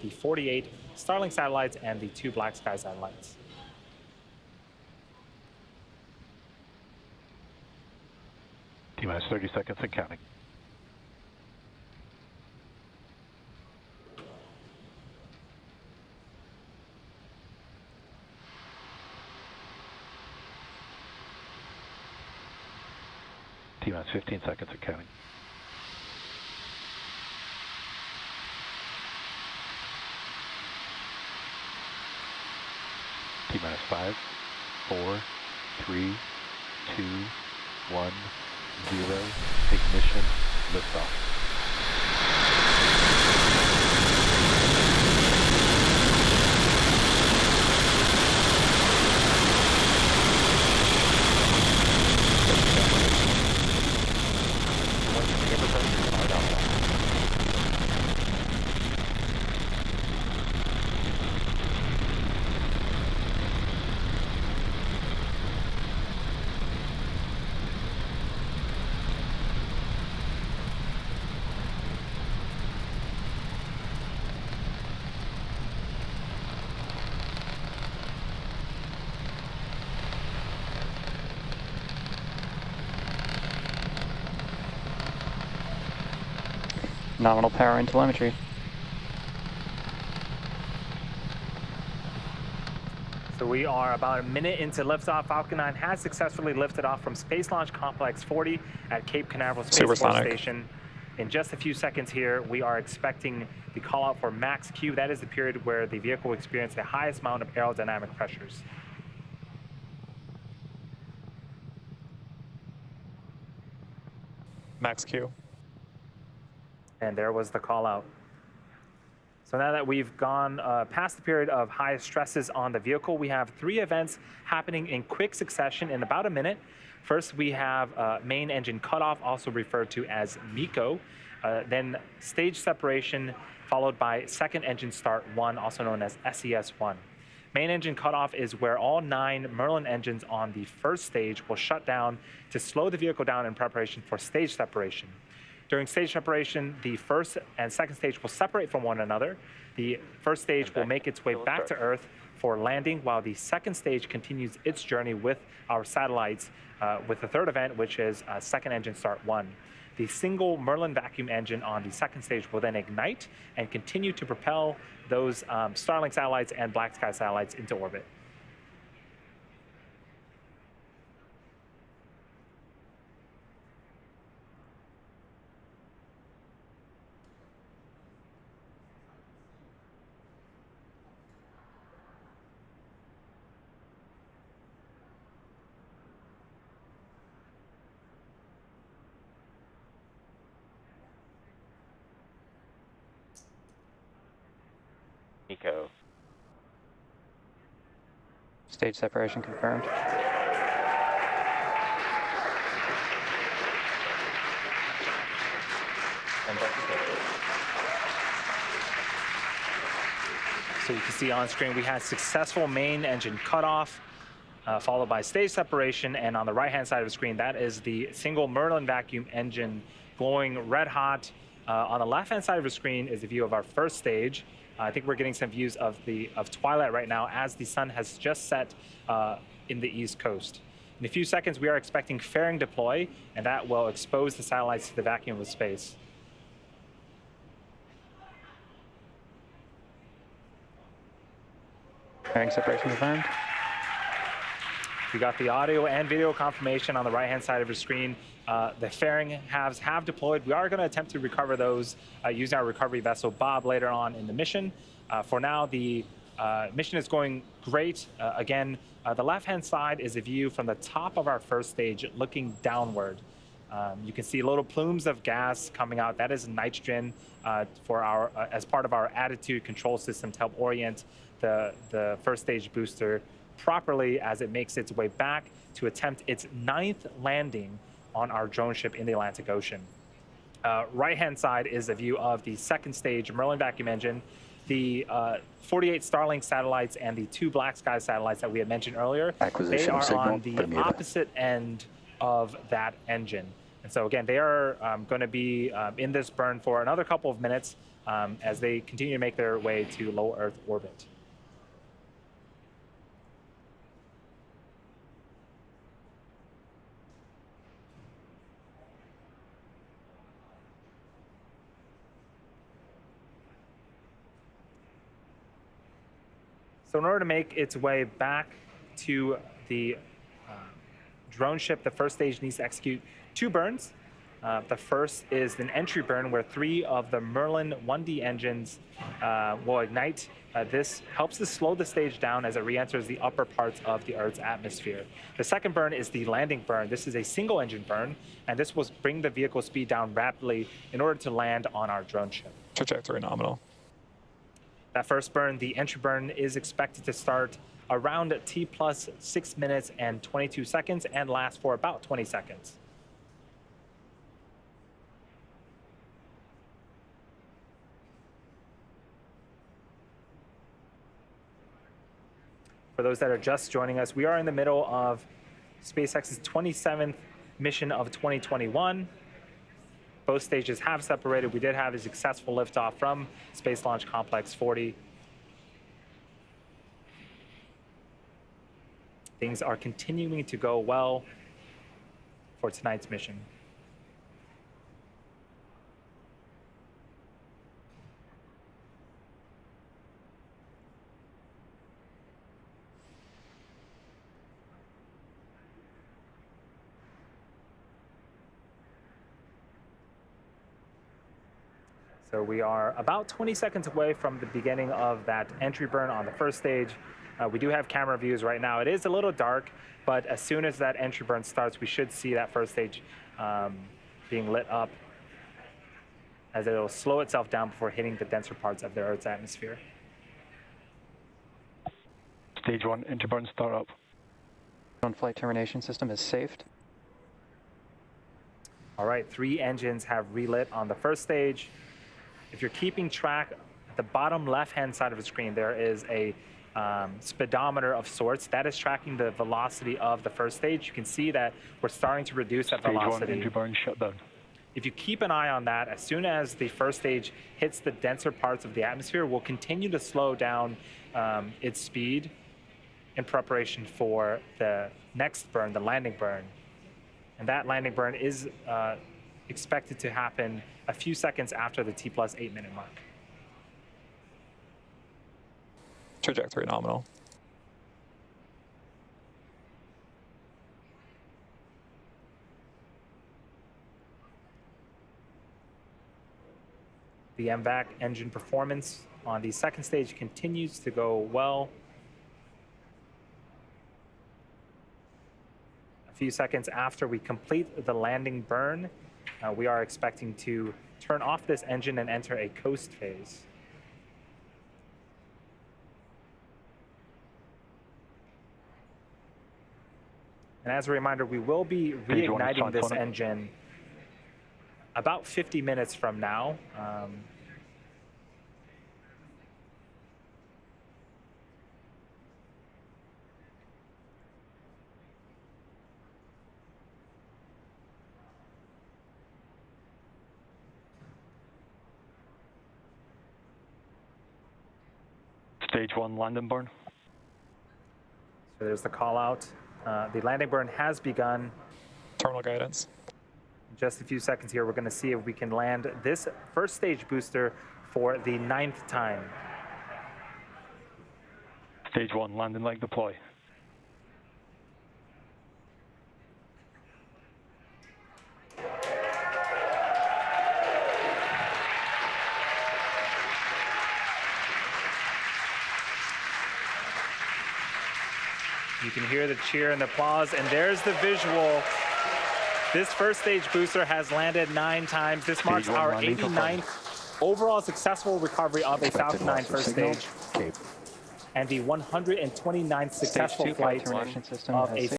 the 48 Starlink satellites and the 2 Black Sky satellites. T-minus 30 seconds and counting. T-minus 15 seconds and counting. T-minus 5, 4, 3, 2, 1, 0, ignition, liftoff. Nominal power and telemetry. So we are about a minute into liftoff. Falcon 9 has successfully lifted off from Space Launch Complex 40 at Cape Canaveral Space Force Station. In just a few seconds here, we are expecting the call out for max Q. That is the period where the vehicle will experience the highest amount of aerodynamic pressures. Max Q. And there was the call out. So now that we've gone past the period of highest stresses on the vehicle, we have 3 events happening in quick succession in about a minute. First, we have main engine cutoff, also referred to as MECO. Then stage separation, followed by second engine start 1, also known as SES1. Main engine cutoff is where all 9 Merlin engines on the first stage will shut down to slow the vehicle down in preparation for stage separation. During stage separation, the first and second stage will separate from one another. The first stage will make its way back to Earth for landing, while the second stage continues its journey with our satellites with the third event, which is second engine start 1. The single Merlin vacuum engine on the second stage will then ignite and continue to propel those Starlink satellites and Black Sky satellites into orbit. MECO. Stage separation confirmed. So you can see on screen we had successful main engine cutoff, followed by stage separation, and on the right-hand side of the screen, that is the single Merlin vacuum engine glowing red hot. On the left-hand side of the screen is the view of our first stage. I think we're getting some views of twilight right now as the sun has just set in the East Coast. In a few seconds, we are expecting fairing deploy, and that will expose the satellites to the vacuum of space. Fairing separation confirmed. We got the audio and video confirmation on the right-hand side of your screen. The fairing halves have deployed. We are going to attempt to recover those using our recovery vessel Bob later on in the mission. For now, the mission is going great. Again, the left-hand side is a view from the top of our first stage looking downward. You can see little plumes of gas coming out. That is nitrogen for our as part of our attitude control system to help orient the first stage booster properly as it makes its way back to attempt its 9th landing on our drone ship in the Atlantic Ocean. Right-hand side is a view of the second stage Merlin vacuum engine, the 48 Starlink satellites, and the 2 Black Sky satellites that we had mentioned earlier. They are on the opposite end of that engine. And so again, they are going to be in this burn for another couple of minutes. as they continue to make their way to low Earth orbit. So in order to make its way back to the drone ship, the first stage needs to execute 2 burns. The first is an entry burn where 3 of the Merlin 1D engines will ignite. This helps to slow the stage down as it re-enters the upper parts of the Earth's atmosphere. The second burn is the landing burn. This is a single engine burn, and this will bring the vehicle speed down rapidly in order to land on our drone ship. Trajectory nominal. That first burn, the entry burn, is expected to start around T plus 6 minutes and 22 seconds and last for about 20 seconds. For those that are just joining us, we are in the middle of SpaceX's 27th mission of 2021. Both stages have separated. We did have a successful liftoff from Space Launch Complex 40. Things are continuing to go well for tonight's mission. So we are about 20 seconds away from the beginning of that entry burn on the first stage. We do have camera views right now. It is a little dark, but as soon as that entry burn starts, we should see that first stage being lit up as it'll slow itself down before hitting the denser parts of the Earth's atmosphere. Stage 1 interburn startup. Drone flight termination system is safed. All right, 3 engines have relit on the first stage. If you're keeping track, at the bottom left-hand side of the screen, there is a speedometer of sorts that is tracking the velocity of the first stage. You can see that we're starting to reduce that velocity. Stage 1 entry burn shutdown. If you keep an eye on that, as soon as the first stage hits the denser parts of the atmosphere, we'll continue to slow down its speed in preparation for the next burn, the landing burn. And that landing burn is expected to happen a few seconds after the T plus 8 minute mark. Trajectory nominal. The MVAC engine performance on the second stage continues to go well. A few seconds after we complete the landing burn, we are expecting to turn off this engine and enter a coast phase. And as a reminder, we will be reigniting this engine about 50 minutes from now. Stage 1 landing burn. So there's the call out. The landing burn has begun. Terminal guidance. In just a few seconds here, we're going to see if we can land this first stage booster for the 9th time. Stage 1 landing leg deploy. You can hear the cheer and the applause, and there's the visual. This first stage booster has landed 9 times. This marks our 89th overall successful recovery of a Falcon 9 first stage, and the 129th successful flight of a